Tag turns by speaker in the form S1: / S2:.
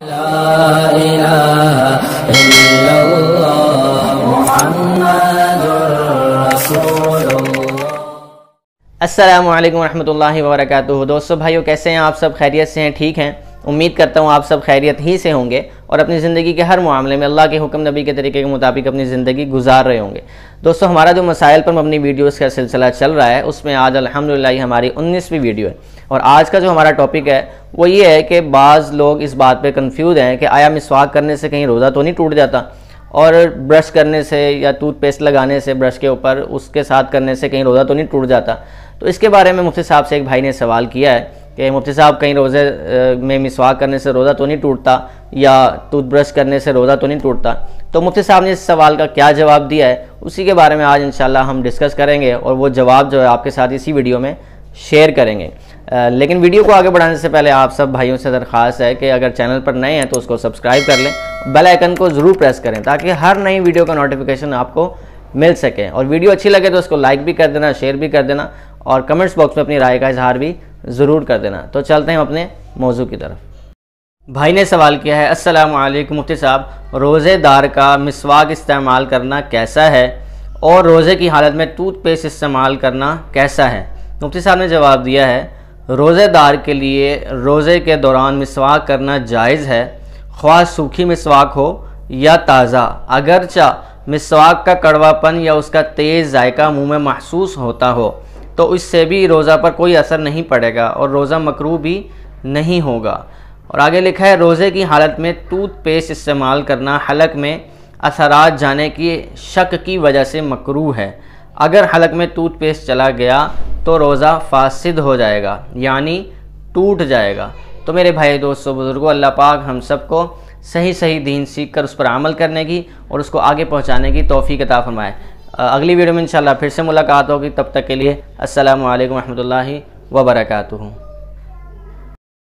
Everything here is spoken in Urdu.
S1: لا الہ الا اللہ محمد رسول اللہ۔
S2: السلام علیکم ورحمۃ اللہ وبرکاتہ۔ دوستو بھائیو، کیسے ہیں آپ سب؟ خیریت سے ہیں؟ ٹھیک ہیں؟ امید کرتا ہوں آپ سب خیریت ہی سے ہوں گے اور اپنی زندگی کے ہر معاملے میں اللہ کے حکم نبی کے طریقے کے مطابق اپنی زندگی گزار رہے ہوں گے۔ دوستو، ہمارا جو مسائل پر مبنی ویڈیوز کا سلسلہ چل رہا ہے، اس میں آج الحمدللہ ہماری 19ویں ویڈیو ہے، اور آج کا جو ہمارا ٹاپک ہے وہ یہ ہے کہ بعض لوگ اس بات پہ کنفیوز ہیں کہ آیا مسواک کرنے سے کہیں روزہ تو نہیں ٹوٹ جاتا، اور برش کرنے سے یا ٹوتھ پیسٹ لگانے سے برش کے اوپر اس کے ساتھ کرنے سے کہیں روزہ تو نہیں ٹوٹ جاتا۔ تو اس کے بارے میں مفتی صاحب سے ایک بھائی نے سوال کیا ہے کہ مفتی صاحب، کہیں روزے میں مسواک کرنے سے روزہ تو نہیں ٹوٹتا، یا ٹوتھ برش کرنے سے روزہ تو نہیں ٹوٹتا؟ تو مفتی صاحب نے اس سوال کا کیا جواب دیا ہے، اسی کے بارے میں آج انشاءاللہ ہم ڈسکس کریں گے، اور وہ جواب جو ہے آپ کے ساتھ اسی ویڈیو میں شیئر کریں گے۔ لیکن ویڈیو کو آگے بڑھانے سے پہلے آپ سب بھائیوں سے درخواست ہے کہ اگر چینل پر نئے ہیں تو اس کو سبسکرائب کر لیں، بیل آئیکن کو ضرور پریس کریں تاکہ ہر نئی ویڈیو کا نوٹیفیکیشن آپ کو مل سکے، اور ویڈیو اچھی لگے تو اس کو لائک بھی کر دینا، شیئر بھی کر دینا، اور کمنٹس باکس میں اپنی رائے کا اظہار بھی ضرور کر دینا۔ تو چلتے ہیں اپنے موضوع کی طرف۔ بھائی نے سوال کیا ہے، السلام علیکم مفتی صاحب، روزے دار کا مسواک استعمال کرنا کیسا ہے، اور روزے کی حالت میں ٹوتھ پیسٹ استعمال کرنا کیسا ہے؟ مفتی صاحب نے جواب دیا ہے، روزے دار کے لیے روزے کے دوران مسواک کرنا جائز ہے، خواہ سوکھی مسواک ہو یا تازہ، اگرچہ مسواک کا کڑوا پن یا اس کا تیز ذائقہ منہ میں محسوس ہوتا ہو تو اس سے بھی روزہ پر کوئی اثر نہیں پڑے گا اور روزہ مکروہ بھی نہیں ہوگا۔ اور آگے لکھا ہے، روزے کی حالت میں ٹوتھ پیسٹ استعمال کرنا حلق میں اثرات جانے کی شک کی وجہ سے مکروہ ہے۔ اگر حلق میں ٹوتھ پیسٹ چلا گیا تو روزہ فاسد ہو جائے گا، یعنی ٹوٹ جائے گا۔ تو میرے بھائی دوستو بزرگوں، اللہ پاک ہم سب کو صحیح دین سیکھ کر اس پر عمل کرنے کی اور اس کو آگے پہنچانے کی توفیق عطا فرمائے۔ اگلی ویڈیو میں انشاءاللہ پھر سے ملاقات ہوگی، تب تک کے لیے السلام علیکم ورحمۃ اللہ وبرکاتہ۔